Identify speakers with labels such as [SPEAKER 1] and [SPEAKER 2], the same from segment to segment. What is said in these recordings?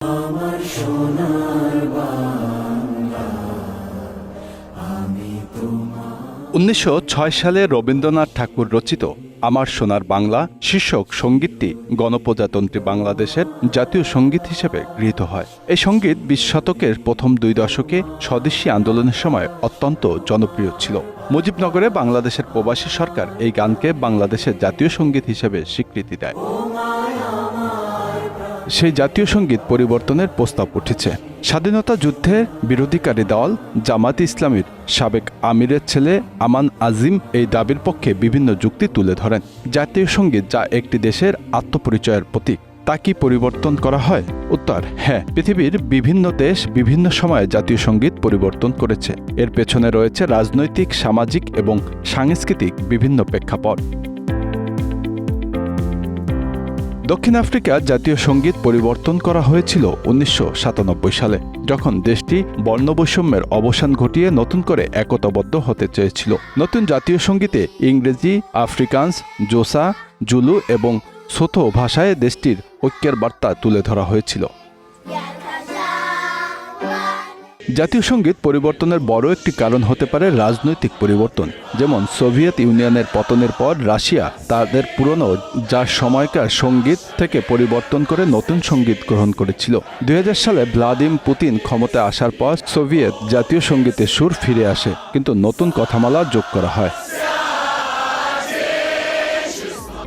[SPEAKER 1] আমার সোনার বাংলা, আমি তোমার।
[SPEAKER 2] 1906 সালে রবীন্দ্রনাথ ঠাকুর রচিত আমার সোনার বাংলা শীর্ষক সঙ্গীতটি গণপ্রজাতন্ত্রী বাংলাদেশের জাতীয় সঙ্গীত হিসেবে গৃহীত হয়। এই সঙ্গীত 20 শতকের প্রথম 2 দশকে স্বদেশী আন্দোলনের সময় অত্যন্ত জনপ্রিয় ছিল। মুজিবনগরে বাংলাদেশের প্রবাসী সরকার এই গানকে বাংলাদেশের জাতীয় সঙ্গীত হিসেবে স্বীকৃতি দেয়। সেই জাতীয় সঙ্গীত পরিবর্তনের প্রস্তাব উঠেছে। স্বাধীনতা যুদ্ধের বিরোধীকারী দল জামাত ইসলামীর সাবেক আমিরের ছেলে আমান আজিম এই দাবির পক্ষে বিভিন্ন যুক্তি তুলে ধরেন। জাতীয় সঙ্গীত যা একটি দেশের আত্মপরিচয়ের প্রতীক, তা কি পরিবর্তন করা হয়? উত্তর হ্যাঁ। পৃথিবীর বিভিন্ন দেশ বিভিন্ন সময়ে জাতীয় সঙ্গীত পরিবর্তন করেছে। এর পেছনে রয়েছে রাজনৈতিক, সামাজিক এবং সাংস্কৃতিক বিভিন্ন প্রেক্ষাপট। দক্ষিণ আফ্রিকা জাতীয় সঙ্গীত পরিবর্তন করা হয়েছিল 1997 সালে, যখন দেশটি বর্ণবৈষম্যের অবসান ঘটিয়ে নতুন করে একতাবদ্ধ হতে চেয়েছিল। নতুন জাতীয় সঙ্গীতে ইংরেজি, আফ্রিকান্স, জোসা, জুলু এবং সোথো ভাষায় দেশটির ঐক্যের বার্তা তুলে ধরা হয়েছিল। জাতীয় সঙ্গীত পরিবর্তনের বড় একটি কারণ হতে পারে রাজনৈতিক পরিবর্তন। যেমন সোভিয়েত ইউনিয়নের পতনের পর রাশিয়া তাদের পুরনো যার সময়কার সঙ্গীত থেকে পরিবর্তন করে নতুন সঙ্গীত গ্রহণ করেছিল। 2000 সালে ভ্লাদিমির পুতিন ক্ষমতায় আসার পর সোভিয়েত জাতীয় সঙ্গীতের সুর ফিরে আসে, কিন্তু নতুন কথামালা যোগ করা হয়।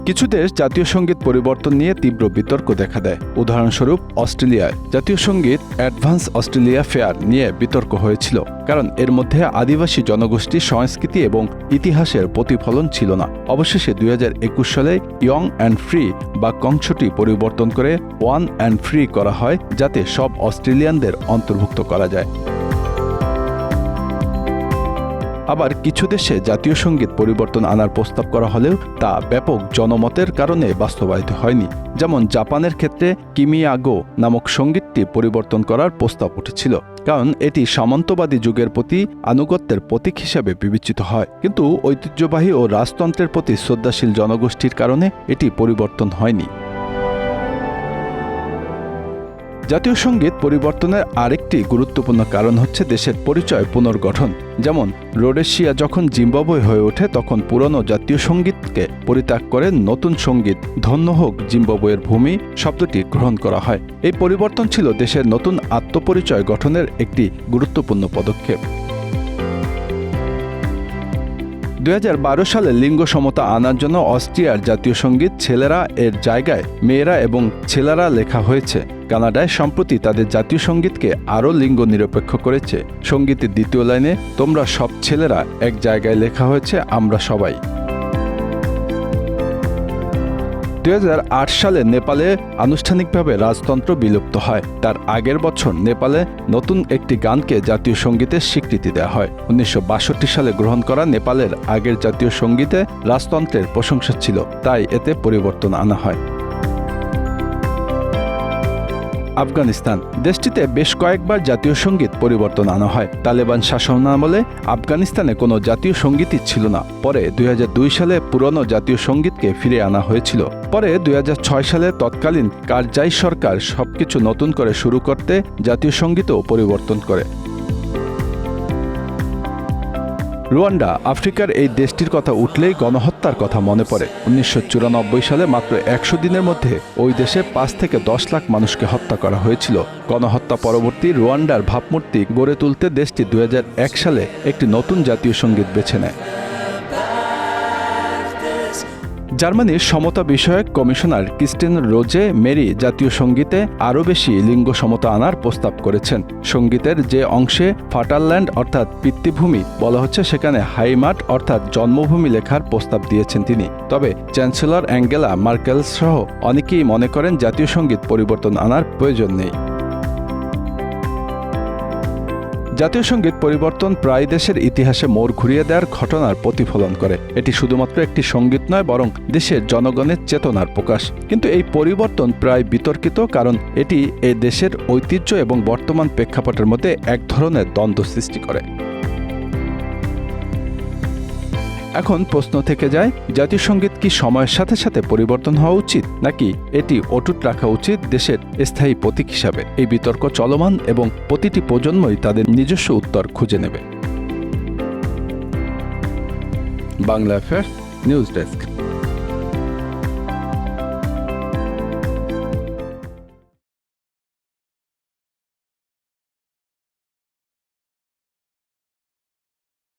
[SPEAKER 2] কিছু দেশ জাতীয় সঙ্গীত পরিবর্তন নিয়ে তীব্র বিতর্ক দেখা দেয়। উদাহরণস্বরূপ অস্ট্রেলিয়ায় জাতীয় সঙ্গীত অ্যাডভান্স অস্ট্রেলিয়া ফেয়ার নিয়ে বিতর্ক হয়েছিল, কারণ এর মধ্যে আদিবাসী জনগোষ্ঠীর সংস্কৃতি এবং ইতিহাসের প্রতিফলন ছিল না। অবশেষে 2021 সালে ইয়ং অ্যান্ড ফ্রি বা কংসটি পরিবর্তন করে ওয়ান অ্যান্ড ফ্রি করা হয়, যাতে সব অস্ট্রেলিয়ানদের অন্তর্ভুক্ত করা যায়। আবার কিছু দেশে জাতীয় সঙ্গীত পরিবর্তন আনার প্রস্তাব করা হলেও তা ব্যাপক জনমতের কারণে বাস্তবায়িত হয়নি। যেমন জাপানের ক্ষেত্রে কিমিয়াগো নামক সঙ্গীতটি পরিবর্তন করার প্রস্তাব উঠেছিল, কারণ এটি সামন্তবাদী যুগের প্রতি আনুগত্যের প্রতীক হিসেবে বিবেচিত হয়। কিন্তু ঐতিহ্যবাহী ও রাজতন্ত্রের প্রতি শ্রদ্ধাশীল জনগোষ্ঠীর কারণে এটি পরিবর্তন হয়নি। জাতীয় সঙ্গীত পরিবর্তনের আরেকটি গুরুত্বপূর্ণ কারণ হচ্ছে দেশের পরিচয় পুনর্গঠন। যেমন রোডেশিয়া যখন জিম্বাবুয়ে হয়ে ওঠে, তখন পুরনো জাতীয় সঙ্গীতকে পরিত্যাগ করে নতুন সঙ্গীত ধন্য হোক জিম্বাবুয়ের ভূমি শব্দটি গ্রহণ করা হয়। এই পরিবর্তন ছিল দেশের নতুন আত্মপরিচয় গঠনের একটি গুরুত্বপূর্ণ পদক্ষেপ। 2012 সালে লিঙ্গ সমতা আনার জন্য অস্ট্রিয়ার জাতীয় সঙ্গীত ছেলেরা এর জায়গায় মেয়েরা এবং ছেলেরা লেখা হয়েছে। কানাডায় সম্প্রতি তাদের জাতীয় সঙ্গীতকে আরও লিঙ্গ নিরপেক্ষ করেছে। সঙ্গীতের দ্বিতীয় লাইনে তোমরা সব ছেলেরা এক জায়গায় লেখা হয়েছে আমরা সবাই। 2008 সালে নেপালে আনুষ্ঠানিকভাবে রাজতন্ত্র বিলুপ্ত হয়। তার আগের বছর নেপালে নতুন একটি গানকে জাতীয় সঙ্গীতের স্বীকৃতি দেওয়া হয়। 1962 সালে গ্রহণ করা নেপালের আগের জাতীয় সঙ্গীতে রাজতন্ত্রের প্রশংসা ছিল, তাই এতে পরিবর্তন আনা হয়। আফগানিস্তান দেশটিতে বেশ কয়েকবার জাতীয় সঙ্গীত পরিবর্তন আনা হয়। তালেবান শাসনামলে আফগানিস্তানে কোনো জাতীয় সঙ্গীতই ছিল না। পরে 2002 সালে পুরনো জাতীয় সঙ্গীতকে ফিরে আনা হয়েছিল। পরে 2006 সালে তৎকালীন কারজাই সরকার সবকিছু নতুন করে শুরু করতে জাতীয় সঙ্গীতও পরিবর্তন করে। রুয়ান্ডা আফ্রিকার এই দেশটির কথা উঠলেই গণহত্যার কথা মনে পড়ে। 1994 সালে মাত্র 100 দিনের মধ্যে ওই দেশে 5 থেকে 10 লাখ মানুষকে হত্যা করা হয়েছিল। গণহত্যা পরবর্তী রুয়ান্ডার ভাবমূর্তি গড়ে তুলতে দেশটি 2001 সালে একটি নতুন জাতীয় সঙ্গীত বেছে নেয়। জার্মানির সমতা বিষয়ক কমিশনার ক্রিস্টিন রোজে মেরি জাতীয় সঙ্গীতে আরও বেশি লিঙ্গ সমতা আনার প্রস্তাব করেছেন। সঙ্গীতের যে অংশে ফাটারল্যান্ড অর্থাৎ পিতৃভূমি বলা হচ্ছে, সেখানে হাইমাট অর্থাৎ জন্মভূমি লেখার প্রস্তাব দিয়েছেন তিনি। তবে চ্যান্সেলর অ্যাঙ্গেলা মার্কেল সহ অনেকেই মনে করেন জাতীয় সঙ্গীত পরিবর্তন আনার প্রয়োজন নেই। জাতীয় সঙ্গীত পরিবর্তন প্রায় দেশের ইতিহাসে মোড় ঘুরিয়ে দেওয়ার ঘটনার প্রতিফলন করে। এটি শুধুমাত্র একটি সঙ্গীত নয়, বরং দেশের জনগণের চেতনার প্রকাশ। কিন্তু এই পরিবর্তন প্রায় বিতর্কিত, কারণ এটি এই দেশের ঐতিহ্য এবং বর্তমান প্রেক্ষাপটের মধ্যে এক ধরনের দ্বন্দ্ব সৃষ্টি করে। এখন প্রশ্ন থেকে যায়, জাতীয় সঙ্গীত কি সময়ের সাথে সাথে পরিবর্তন হওয়া উচিত, নাকি এটি অটুট রাখা উচিত দেশের স্থায়ী প্রতীক হিসাবে? এই বিতর্ক চলমান এবং প্রতিটি প্রজন্মই তাদের নিজস্ব উত্তর খুঁজে নেবে। Bangla affairs news desk.